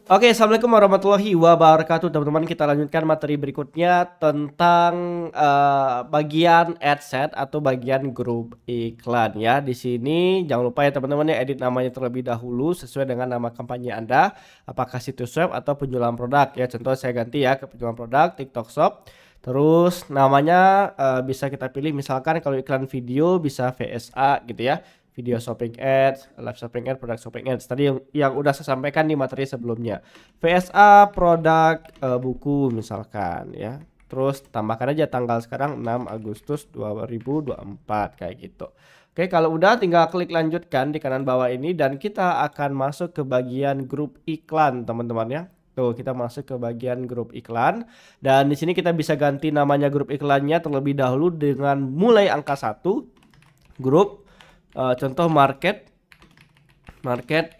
Oke, assalamualaikum warahmatullahi wabarakatuh, teman-teman. Kita lanjutkan materi berikutnya tentang bagian adset atau bagian grup iklan ya. Di sini jangan lupa ya teman-teman ya, edit namanya terlebih dahulu sesuai dengan nama kampanye Anda, apakah situs web atau penjualan produk ya. Contoh saya ganti ya ke penjualan produk TikTok Shop. Terus namanya bisa kita pilih, misalkan kalau iklan video bisa VSA gitu ya. Video shopping ads, live shopping ads, product shopping ads. Tadi yang udah saya sampaikan di materi sebelumnya. VSA produk buku misalkan ya. Terus tambahkan aja tanggal sekarang 6 Agustus 2024 kayak gitu. Oke, kalau udah tinggal klik lanjutkan di kanan bawah ini dan kita akan masuk ke bagian grup iklan, teman-teman ya. Tuh, kita masuk ke bagian grup iklan dan di sini kita bisa ganti namanya grup iklannya terlebih dahulu dengan mulai angka 1 grup. Contoh market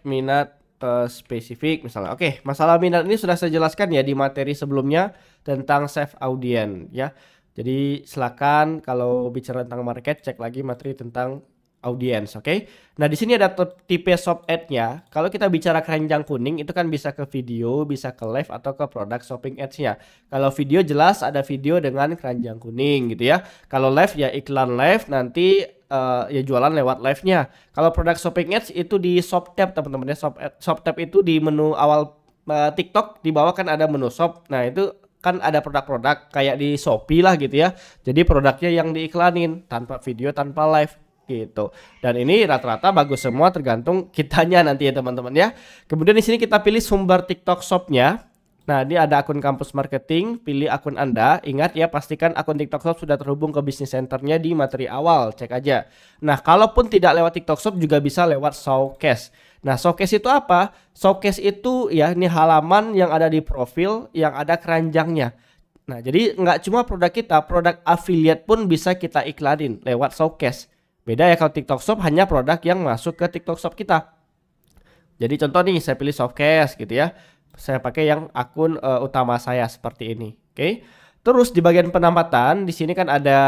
minat spesifik misalnya. Oke, masalah minat ini sudah saya jelaskan ya di materi sebelumnya tentang save audience ya. Jadi silakan kalau bicara tentang market cek lagi materi tentang audience, oke. Nah, di sini ada tipe shop ad-nya. Kalau kita bicara keranjang kuning itu kan bisa ke video, bisa ke live atau ke product shopping ads-nya. Kalau video jelas ada video dengan keranjang kuning gitu ya. Kalau live ya iklan live, nanti ya jualan lewat live-nya. Kalau product shopping ads itu di shop tab, teman-teman ya. Shop tab itu di menu awal TikTok, di bawah kan ada menu shop. Nah, itu kan ada produk-produk kayak di Shopee lah gitu ya. Jadi produknya yang diiklanin tanpa video, tanpa live gitu. Dan ini rata-rata bagus semua tergantung kitanya nanti ya teman-teman ya. Kemudian di sini kita pilih sumber TikTok Shop-nya. Nah, ini ada akun kampus marketing, pilih akun Anda. Ingat ya, pastikan akun TikTok Shop sudah terhubung ke bisnis centernya di materi awal, cek aja. Nah, kalaupun tidak lewat TikTok Shop juga bisa lewat Showcase. Nah, Showcase itu apa? Showcase itu ya ini halaman yang ada di profil yang ada keranjangnya. Nah, jadi nggak cuma produk kita, produk affiliate pun bisa kita iklanin lewat Showcase. Beda ya kalau TikTok Shop hanya produk yang masuk ke TikTok Shop kita. Jadi contoh nih saya pilih Showcase gitu ya. Saya pakai yang akun utama saya seperti ini. Oke. Terus di bagian penambatan di sini kan ada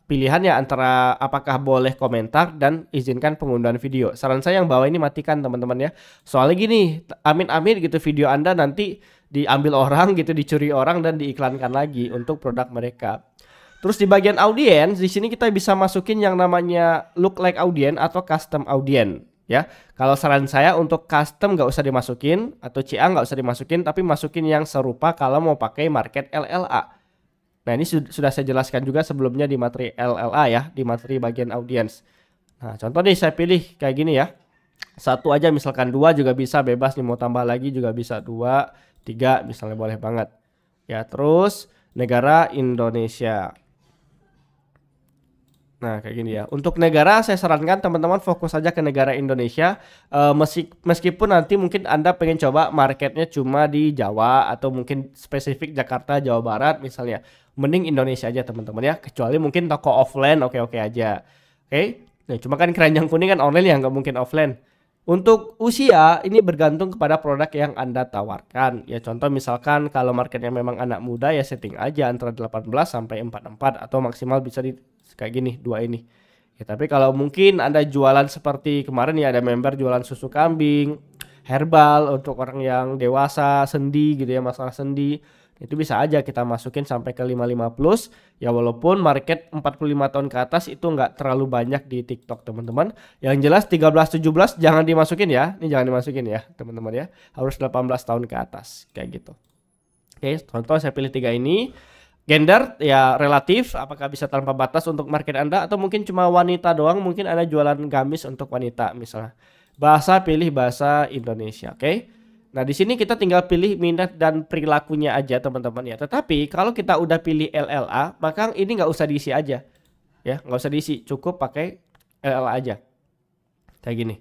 pilihannya antara apakah boleh komentar dan izinkan penggunaan video. Saran saya yang bawah ini matikan teman-teman ya. Soalnya gini, amin-amin gitu video Anda nanti diambil orang gitu, dicuri orang dan diiklankan lagi untuk produk mereka. Terus di bagian audience di sini kita bisa masukin yang namanya look like audience atau custom audience ya. Kalau saran saya untuk custom nggak usah dimasukin atau CA nggak usah dimasukin, tapi masukin yang serupa kalau mau pakai market LLA. Nah, ini sudah saya jelaskan juga sebelumnya di materi LLA ya, di materi bagian audience. Nah, contoh nih saya pilih kayak gini ya. Satu aja misalkan, dua juga bisa, bebas nih mau tambah lagi juga bisa, 2, 3 misalnya boleh banget. Ya, terus negara Indonesia. Nah, kayak gini ya. Untuk negara saya sarankan teman-teman fokus saja ke negara Indonesia. Meskipun nanti mungkin Anda pengen coba marketnya cuma di Jawa atau mungkin spesifik Jakarta, Jawa Barat misalnya. Mending Indonesia aja teman-teman ya. Kecuali mungkin toko offline oke-oke aja. Oke. Nah, cuma kan keranjang kuning kan online ya, nggak mungkin offline. Untuk usia ini bergantung kepada produk yang Anda tawarkan. Ya contoh misalkan kalau marketnya memang anak muda ya setting aja antara 18 sampai 44 atau maksimal bisa di kayak gini, 2 ini. Ya tapi kalau mungkin Anda jualan seperti kemarin ya ada member jualan susu kambing, herbal untuk orang yang dewasa, sendi gitu ya, masalah sendi. Itu bisa aja kita masukin sampai ke 55 plus ya, walaupun market 45 tahun ke atas itu nggak terlalu banyak di TikTok teman-teman. Yang jelas 13-17 jangan dimasukin ya, ini jangan dimasukin ya teman-teman ya, harus 18 tahun ke atas kayak gitu. Oke, contoh saya pilih 3 ini. Gender ya relatif, apakah bisa tanpa batas untuk market Anda atau mungkin cuma wanita doang, mungkin Anda jualan gamis untuk wanita misalnya. Bahasa pilih bahasa Indonesia, oke. Nah, di sini kita tinggal pilih minat dan perilakunya aja teman-teman ya. Tetapi kalau kita udah pilih LLA, maka ini nggak usah diisi aja. Ya, nggak usah diisi, cukup pakai LLA aja. Kayak gini.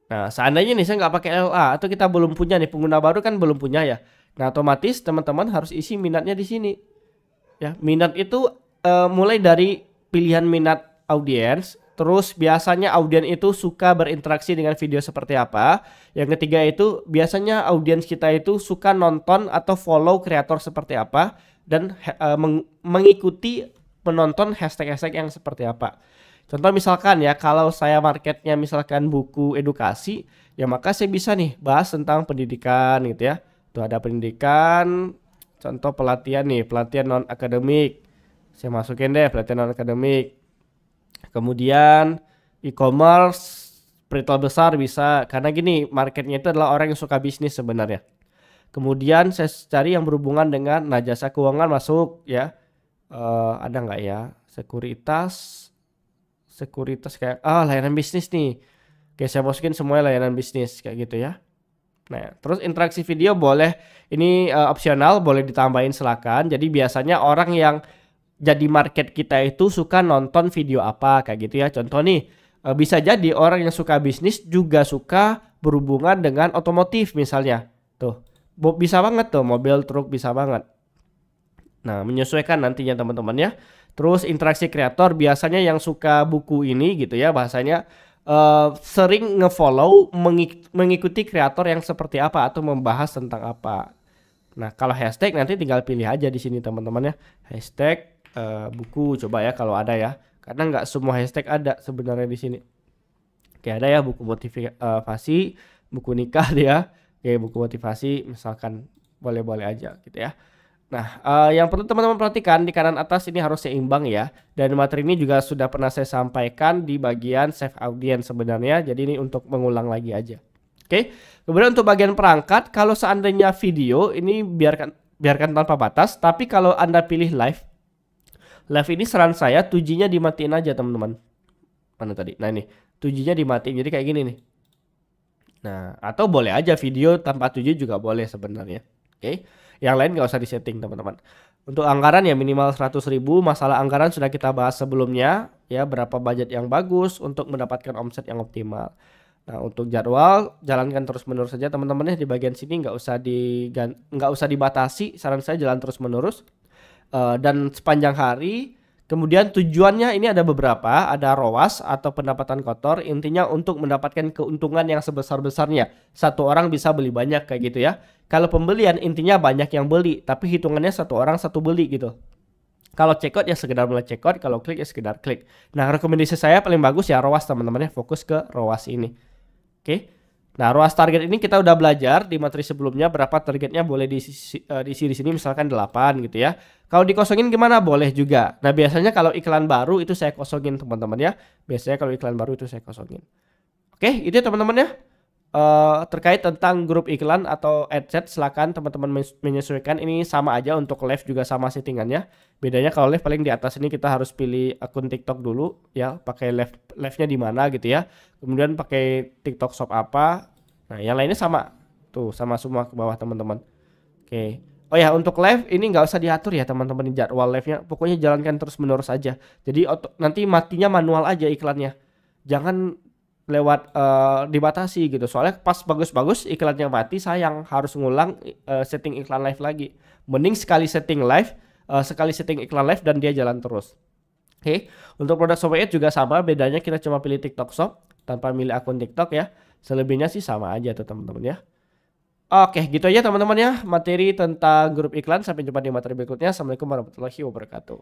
Nah, seandainya nih saya nggak pakai LLA atau kita belum punya nih, pengguna baru kan belum punya ya. Nah, otomatis teman-teman harus isi minatnya di sini. Ya, minat itu mulai dari pilihan minat audiens. Terus biasanya audiens itu suka berinteraksi dengan video seperti apa. Yang ketiga itu biasanya audiens kita itu suka nonton atau follow kreator seperti apa. Dan mengikuti penonton hashtag-hashtag yang seperti apa. Contoh misalkan ya, kalau saya marketnya misalkan buku edukasi, ya maka saya bisa nih bahas tentang pendidikan gitu ya. Tuh ada pendidikan, contoh pelatihan nih, pelatihan non akademik. Saya masukin deh pelatihan non akademik. Kemudian e-commerce, retail besar bisa, karena gini marketnya itu adalah orang yang suka bisnis sebenarnya. Kemudian saya cari yang berhubungan dengan jasa keuangan masuk ya. Ada nggak ya sekuritas kayak layanan bisnis nih. Oke, saya masukin semua layanan bisnis kayak gitu ya. Nah, terus interaksi video boleh, ini opsional, boleh ditambahin silakan. Jadi biasanya orang yang jadi market kita itu suka nonton video apa kayak gitu ya. Contoh nih, bisa jadi orang yang suka bisnis juga suka berhubungan dengan otomotif misalnya. Tuh, bisa banget tuh, mobil, truk bisa banget. Nah, menyesuaikan nantinya teman-teman ya. Terus interaksi kreator biasanya yang suka buku ini gitu ya, bahasanya sering ngefollow mengikuti kreator yang seperti apa atau membahas tentang apa. Nah, kalau hashtag nanti tinggal pilih aja di sini teman-teman ya. Hashtag buku coba ya kalau ada ya. Karena nggak semua hashtag ada sebenarnya di sini. Oke, ada ya buku motivasi, buku nikah dia. Oke, buku motivasi misalkan boleh-boleh aja gitu ya. Nah, yang perlu teman-teman perhatikan di kanan atas ini harus seimbang ya. Dan materi ini juga sudah pernah saya sampaikan di bagian save audience sebenarnya. Jadi ini untuk mengulang lagi aja. Oke. Kemudian untuk bagian perangkat, kalau seandainya video ini biarkan tanpa batas. Tapi kalau Anda pilih live ini saran saya 2G-nya dimatiin aja teman-teman. Mana tadi? Nah ini 2G-nya dimatiin. Jadi kayak gini nih. Nah, atau boleh aja video tanpa 2G juga boleh sebenarnya. Oke. Yang lain nggak usah disetting teman-teman. Untuk anggaran ya minimal 100.000. Masalah anggaran sudah kita bahas sebelumnya ya, berapa budget yang bagus untuk mendapatkan omset yang optimal. Nah, untuk jadwal jalankan terus menerus saja teman-teman ya, di bagian sini nggak usah dibatasi, saran saya jalan terus menerus dan sepanjang hari. Kemudian tujuannya ini ada beberapa, ada ROAS atau pendapatan kotor, intinya untuk mendapatkan keuntungan yang sebesar-besarnya. Satu orang bisa beli banyak kayak gitu ya. Kalau pembelian intinya banyak yang beli, tapi hitungannya satu orang satu beli gitu. Kalau checkout ya sekedar mulai checkout, kalau klik ya sekedar klik. Nah, rekomendasi saya paling bagus ya ROAS teman-teman ya, fokus ke ROAS ini. Oke. Nah, ROAS target ini kita udah belajar di materi sebelumnya, berapa targetnya boleh diisi di sini misalkan 8 gitu ya. Kalau dikosongin gimana? Boleh juga. Nah, biasanya kalau iklan baru itu saya kosongin teman-teman ya. Biasanya kalau iklan baru itu saya kosongin. Oke, itu ya teman-teman ya. Terkait tentang grup iklan atau adset, silakan teman-teman menyesuaikan. Ini sama aja untuk live juga sama settingannya. Bedanya kalau live paling di atas ini kita harus pilih akun TikTok dulu ya, pakai live-nya di mana gitu ya. Kemudian pakai TikTok Shop apa. Nah, yang lainnya sama. Tuh, sama semua ke bawah teman-teman. Oke. Oh ya, untuk live ini nggak usah diatur ya teman-teman jadwal live-nya. Pokoknya jalankan terus menerus aja. Jadi nanti matinya manual aja iklannya. Jangan lewat dibatasi gitu. Soalnya pas bagus-bagus iklannya mati, sayang harus ngulang setting iklan live lagi. Mending sekali setting live, sekali setting iklan live dan dia jalan terus. Oke. Untuk produk Shop Ads juga sama, bedanya kita cuma pilih TikTok Shop tanpa milih akun TikTok ya. Selebihnya sih sama aja tuh teman-teman ya. Oke, gitu aja teman-teman ya materi tentang grup iklan. Sampai jumpa di materi berikutnya. Assalamualaikum warahmatullahi wabarakatuh.